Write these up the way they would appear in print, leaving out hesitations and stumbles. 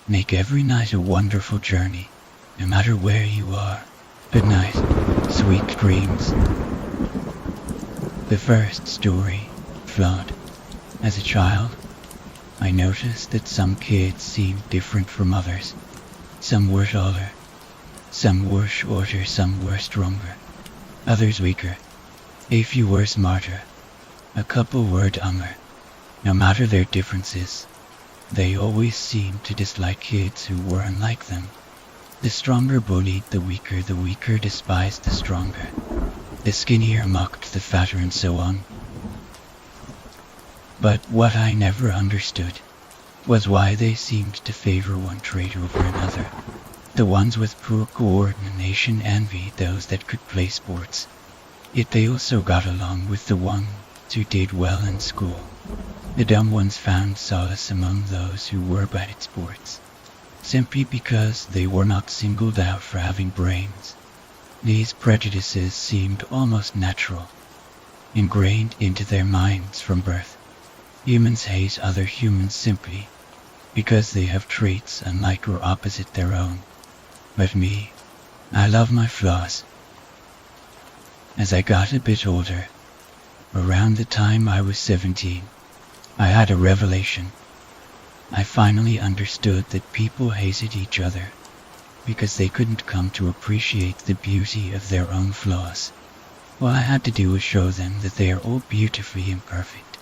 Make every night a wonderful journey, no matter where you are. Good night, sweet dreams. The first story, Flawed. As a child, I noticed that some kids seemed different from others. Some were taller, some were shorter, some were stronger, others weaker. A few were smarter, a couple were dumber. No matter their differences, they always seemed to dislike kids who were unlike them. The stronger bullied the weaker despised the stronger. The skinnier mocked the fatter, and so on. But what I never understood was why they seemed to favor one trait over another. The ones with poor coordination envied those that could play sports, yet they also got along with the ones who did well in school. The dumb ones found solace among those who were bad at sports, simply because they were not singled out for having brains. These prejudices seemed almost natural, ingrained into their minds from birth. Humans hate other humans simply because they have traits unlike or opposite their own. But me, I love my flaws. As I got a bit older, around the time I was 17, I had a revelation. I finally understood that people hated each other because they couldn't come to appreciate the beauty of their own flaws. All I had to do was show them that they are all beautifully imperfect.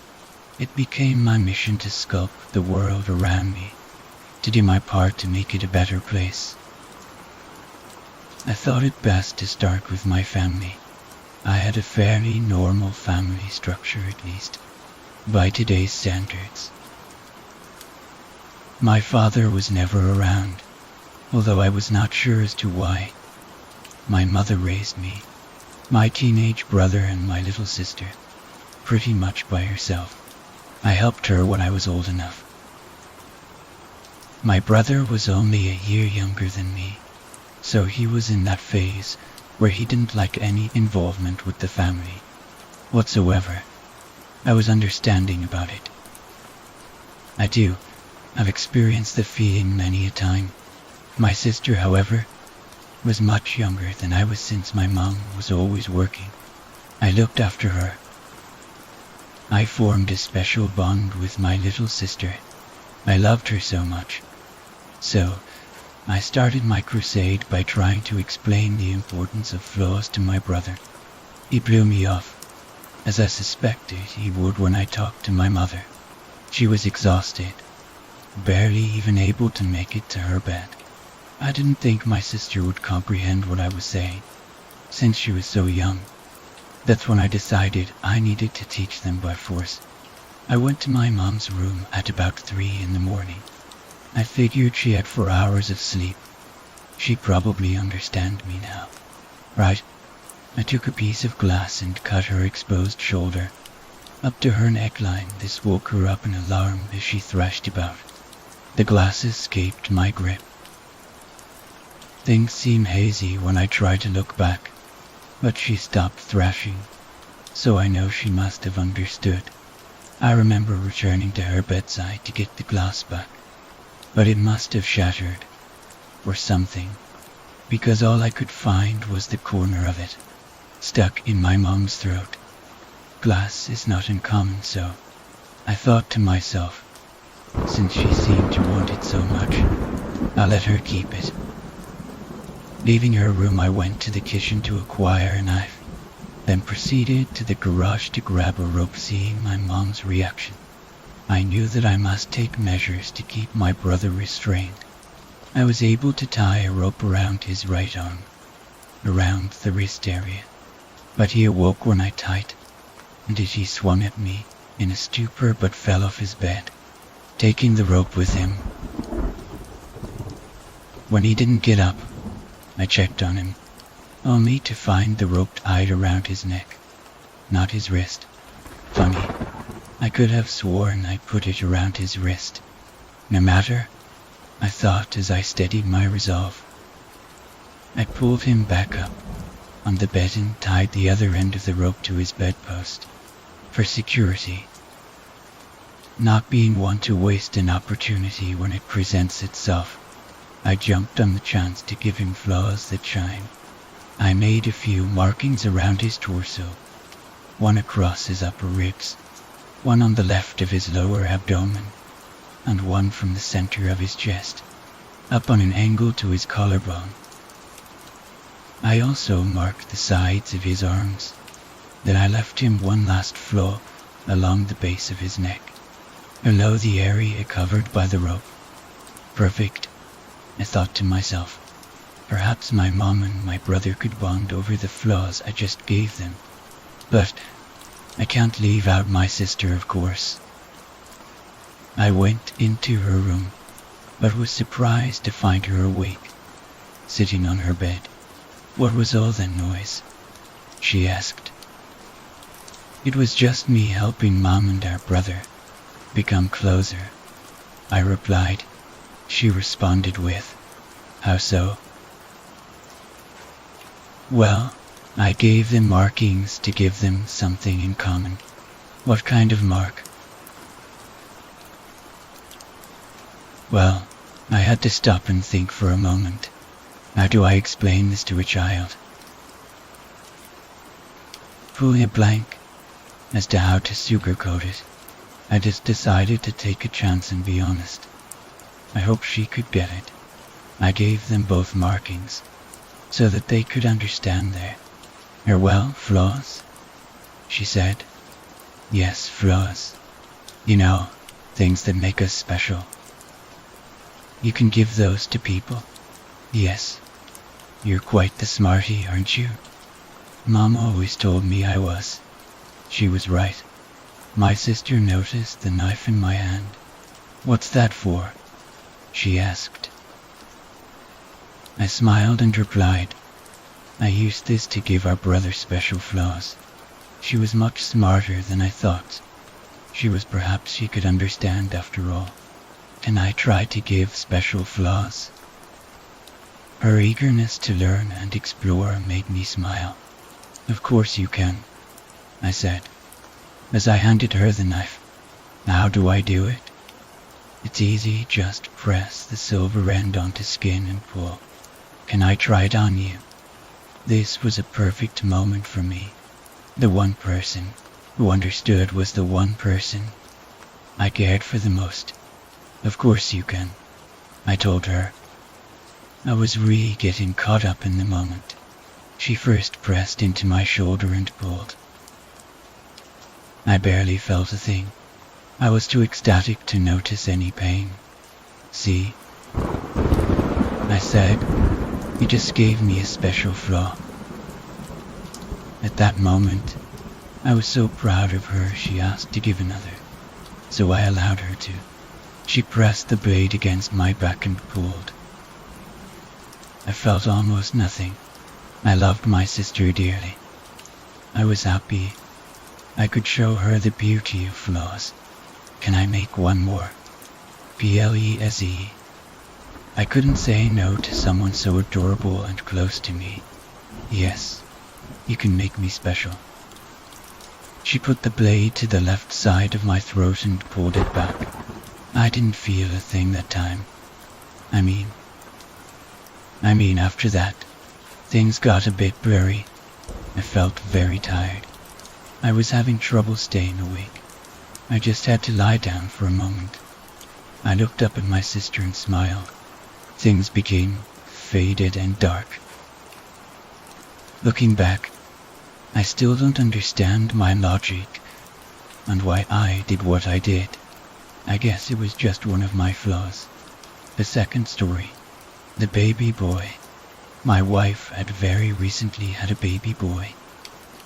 It became my mission to sculpt the world around me, to do my part to make it a better place. I thought it best to start with my family. I had a fairly normal family structure, at least, by today's standards. My father was never around, although I was not sure as to why. My mother raised me, my teenage brother and my little sister, pretty much by herself. I helped her when I was old enough. My brother was only a year younger than me, so he was in that phase where he didn't like any involvement with the family whatsoever. I was understanding about it. I've experienced the feeling many a time. My sister, however, was much younger than I was since my mom was always working. I looked after her. I formed a special bond with my little sister. I loved her so much. So, I started my crusade by trying to explain the importance of flaws to my brother. He blew me off, as I suspected he would when I talked to my mother. She was exhausted, barely even able to make it to her bed. I didn't think my sister would comprehend what I was saying, since she was so young. That's when I decided I needed to teach them by force. I went to my mom's room at about 3 in the morning. I figured she had 4 hours of sleep. She'd probably understand me now. Right, I took a piece of glass and cut her exposed shoulder. Up to her neckline, this woke her up in alarm as she thrashed about. The glass escaped my grip. Things seem hazy when I try to look back, but she stopped thrashing, so I know she must have understood. I remember returning to her bedside to get the glass back, but it must have shattered, or something, because all I could find was the corner of it, stuck in my mom's throat. Glass is not uncommon, so I thought to myself, since she seemed to want it so much, I'll let her keep it. Leaving her room, I went to the kitchen to acquire a knife, then proceeded to the garage to grab a rope. Seeing my mom's reaction, I knew that I must take measures to keep my brother restrained. I was able to tie a rope around his right arm, around the wrist area, but he awoke when I tied, and he swung at me in a stupor but fell off his bed, taking the rope with him. When he didn't get up, I checked on him, only to find the rope tied around his neck, not his wrist. Funny, I could have sworn I put it around his wrist. No matter, I thought as I steadied my resolve. I pulled him back up on the bed and tied the other end of the rope to his bedpost, for security. Not being one to waste an opportunity when it presents itself, I jumped on the chance to give him flaws that shine. I made a few markings around his torso, one across his upper ribs, one on the left of his lower abdomen, and one from the center of his chest, up on an angle to his collarbone. I also marked the sides of his arms. Then I left him one last flaw along the base of his neck, below the area covered by the rope. Perfect, I thought to myself. Perhaps my mom and my brother could bond over the flaws I just gave them. But I can't leave out my sister, of course. I went into her room, but was surprised to find her awake, sitting on her bed. "What was all that noise?" she asked. "It was just me helping Mom and our brother become closer," I replied. She responded with, "How so?" "Well, I gave them markings to give them something in common." "What kind of mark?" Well, I had to stop and think for a moment. How do I explain this to a child? Fully a blank as to how to sugarcoat it. I just decided to take a chance and be honest. I hoped she could get it. I gave them both markings, so that they could understand their flaws, she said. "Yes, flaws. You know, things that make us special. You can give those to people?" "Yes. You're quite the smarty, aren't you?" Mom always told me I was. She was right. My sister noticed the knife in my hand. "What's that for?" she asked. I smiled and replied, "I used this to give our brother special flaws. She was much smarter than I thought. Perhaps she could understand after all. And I tried to give special flaws." Her eagerness to learn and explore made me smile. "Of course you can," I said, as I handed her the knife. "How do I do it?" "It's easy, just press the silver end onto skin and pull. Can I try it on you?" This was a perfect moment for me. The one person who understood was the one person I cared for the most. "Of course you can," I told her. I was really getting caught up in the moment. She first pressed into my shoulder and pulled. I barely felt a thing. I was too ecstatic to notice any pain. "See," I said, "you just gave me a special flaw." At that moment, I was so proud of her she asked to give another, so I allowed her to. She pressed the blade against my back and pulled. I felt almost nothing. I loved my sister dearly. I was happy. I could show her the beauty of flaws. "Can I make one more?" Plese. I couldn't say no to someone so adorable and close to me. "Yes, you can make me special." She put the blade to the left side of my throat and pulled it back. I didn't feel a thing that time. I mean, after that, things got a bit blurry. I felt very tired. I was having trouble staying awake. I just had to lie down for a moment. I looked up at my sister and smiled. Things became faded and dark. Looking back, I still don't understand my logic and why I did what I did. I guess it was just one of my flaws. The second story. The baby boy. My wife had very recently had a baby boy.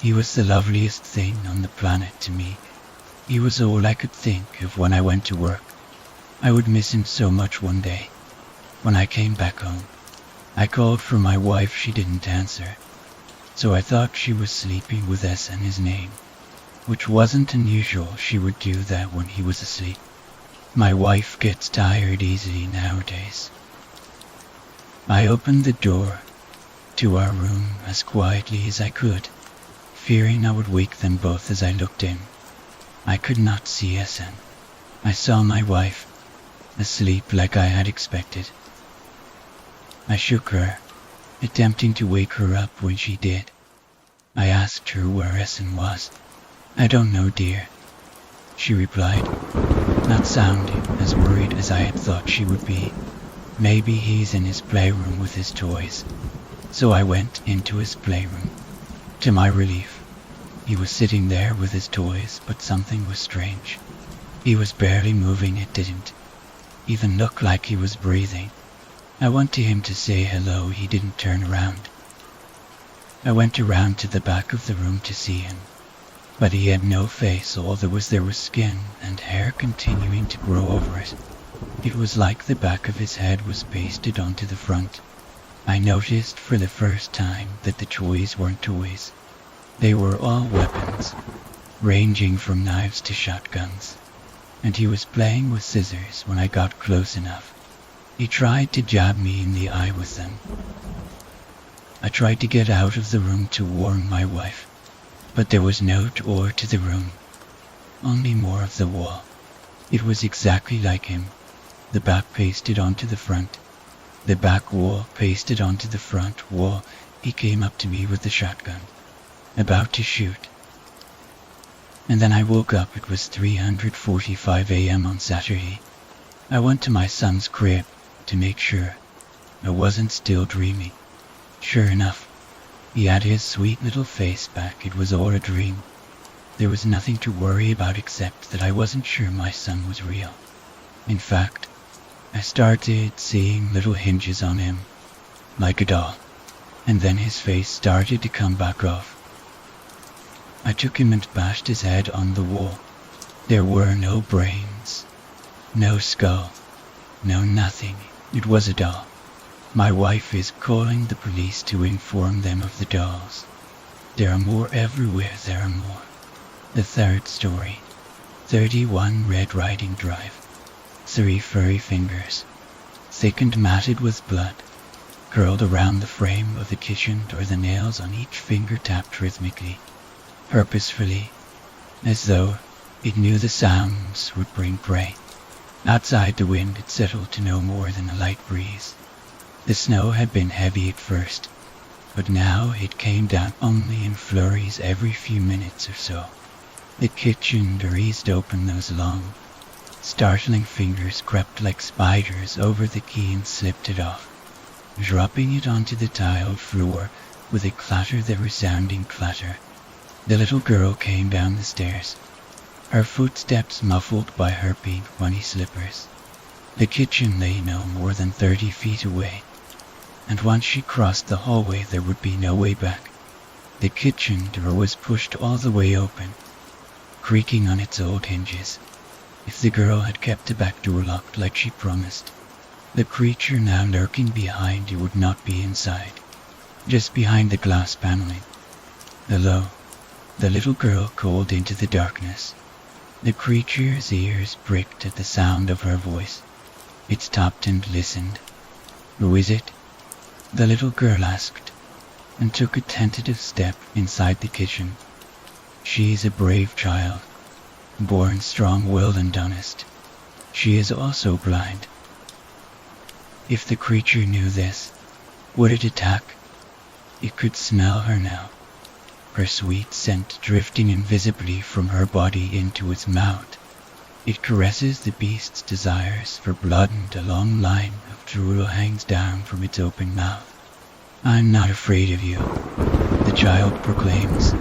He was the loveliest thing on the planet to me. He was all I could think of when I went to work. I would miss him so much one day. When I came back home, I called for my wife. She didn't answer, so I thought she was sleeping with S in his name, which wasn't unusual. She would do that when he was asleep. My wife gets tired easily nowadays. I opened the door to our room as quietly as I could, fearing I would wake them both as I looked in. I could not see SN. I saw my wife, asleep like I had expected. I shook her, attempting to wake her up when she did. I asked her where Essen was. "I don't know, dear," she replied, not sounding as worried as I had thought she would be. "Maybe he's in his playroom with his toys." So I went into his playroom. To my relief, he was sitting there with his toys, but something was strange. He was barely moving. It didn't even look like he was breathing. I went to him to say hello. He didn't turn around. I went around to the back of the room to see him, but he had no face. All there was skin and hair continuing to grow over it. It was like the back of his head was pasted onto the front. I noticed for the first time that the toys weren't toys. They were all weapons, ranging from knives to shotguns, and he was playing with scissors when I got close enough. He tried to jab me in the eye with them. I tried to get out of the room to warn my wife, but there was no door to the room, only more of the wall. It was exactly like him, the back pasted onto the front. The back wall pasted onto the front wall. He came up to me with the shotgun, about to shoot. And then I woke up. It was 3:45 a.m. on Saturday. I went to my son's crib to make sure I wasn't still dreaming. Sure enough, he had his sweet little face back. It was all a dream. There was nothing to worry about except that I wasn't sure my son was real. In fact, I started seeing little hinges on him, like a doll, and then his face started to come back off. I took him and bashed his head on the wall. There were no brains, no skull, no nothing. It was a doll. My wife is calling the police to inform them of the dolls. There are more everywhere, there are more. The third story, 31 Red Riding Drive. 3 furry fingers, thick and matted with blood, curled around the frame of the kitchen door. The nails on each finger tapped rhythmically, purposefully, as though it knew the sounds would bring prey. Outside, the wind had settled to no more than a light breeze. The snow had been heavy at first, but now it came down only in flurries every few minutes or so. The kitchen door eased open. Those long, startling fingers crept like spiders over the key and slipped it off, dropping it onto the tiled floor with a clatter, the resounding clatter. The little girl came down the stairs, her footsteps muffled by her pink bunny slippers. The kitchen lay no more than 30 feet away, and once she crossed the hallway there would be no way back. The kitchen door was pushed all the way open, creaking on its old hinges. If the girl had kept the back door locked like she promised, the creature now lurking behind it would not be inside, just behind the glass paneling. Hello, the little girl called into the darkness. The creature's ears pricked at the sound of her voice. It stopped and listened. "Who is it?" the little girl asked, and took a tentative step inside the kitchen. She's a brave child, born strong-willed and honest. She is also blind. If the creature knew this, would it attack? It could smell her now, her sweet scent drifting invisibly from her body into its mouth. It caresses the beast's desires for blood, and a long line of drool hangs down from its open mouth. "I'm not afraid of you," the child proclaims.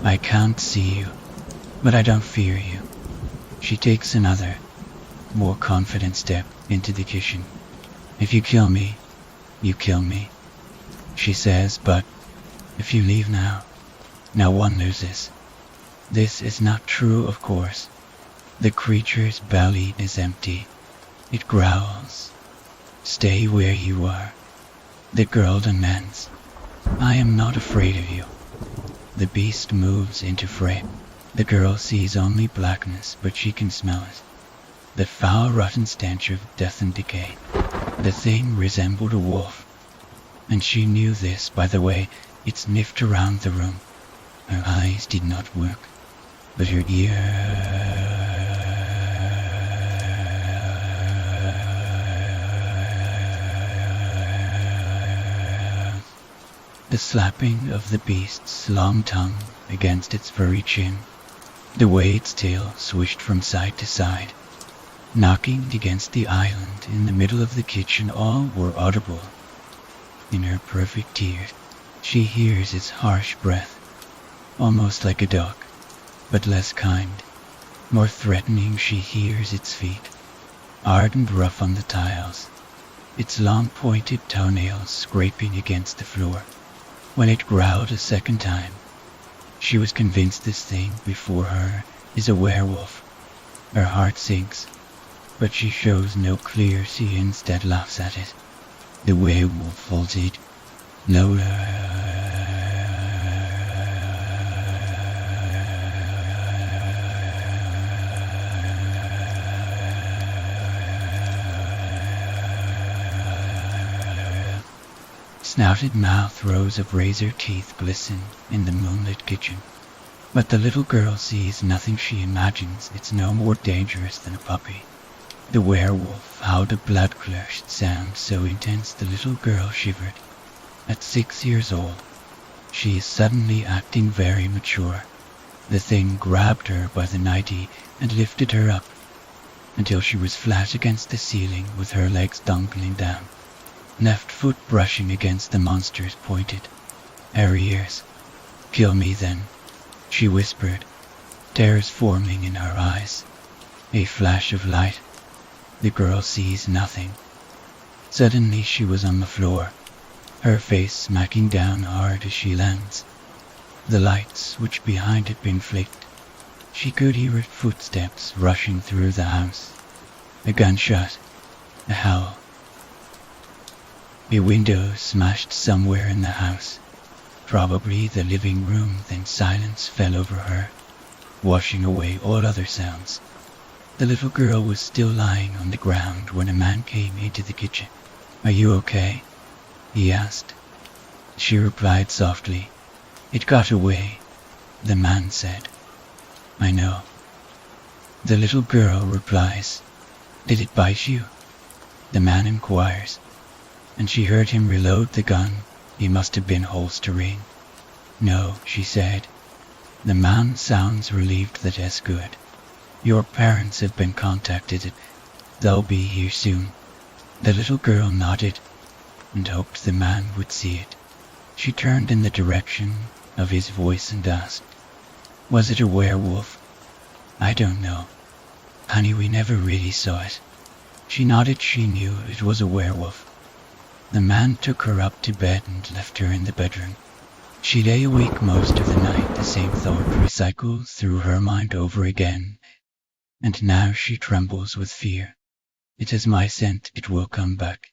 "I can't see you, but I don't fear you." She takes another, more confident step into the kitchen. "If you kill me, you kill me," she says, "but if you leave now, no one loses." This is not true, of course. The creature's belly is empty. It growls. "Stay where you are." The girl demands, "I am not afraid of you." The beast moves into frame. The girl sees only blackness, but she can smell it. The foul, rotten stench of death and decay. The thing resembled a wolf, and she knew this by the way it sniffed around the room. Her eyes did not work, but her ears The slapping of the beast's long tongue against its furry chin, the way its tail swished from side to side, knocking against the island in the middle of the kitchen, all were audible. In her perfect ear, she hears its harsh breath, almost like a dog, but less kind. More threatening, she hears its feet, hard and rough on the tiles, its long pointed toenails scraping against the floor. When it growled a second time, she was convinced this thing before her is a werewolf. Her heart sinks, but she shows no clear. She instead laughs at it. The werewolf faltered. No. Snouted mouth, rows of razor teeth glisten in the moonlit kitchen. But the little girl sees nothing. She imagines it's no more dangerous than a puppy. The werewolf howled a blood-curdled sound so intense the little girl shivered. At 6 years old, she is suddenly acting very mature. The thing grabbed her by the nightie and lifted her up until she was flat against the ceiling with her legs dangling down. Left foot brushing against the monster's pointed, hairy ears. "Kill me then," she whispered, tears forming in her eyes. A flash of light. The girl sees nothing. Suddenly she was on the floor, her face smacking down hard as she lands. The light switch behind had been flicked. She could hear her footsteps rushing through the house. A gunshot, a howl. A window smashed somewhere in the house, probably the living room. Then silence fell over her, washing away all other sounds. The little girl was still lying on the ground when a man came into the kitchen. "Are you okay?" he asked. She replied softly. "It got away," the man said. "I know." The little girl replies. "Did it bite you?" the man inquires, and she heard him reload the gun he must have been holstering. "No," she said. The man sounds relieved. "That's good. Your parents have been contacted. They'll be here soon." The little girl nodded and hoped the man would see it. She turned in the direction of his voice and asked, "Was it a werewolf?" "I don't know. Honey, we never really saw it." She nodded. She knew it was a werewolf. The man took her up to bed and left her in the bedroom. She lay awake most of the night. The same thought recycled through her mind over again, and now she trembles with fear. It is my scent. It will come back.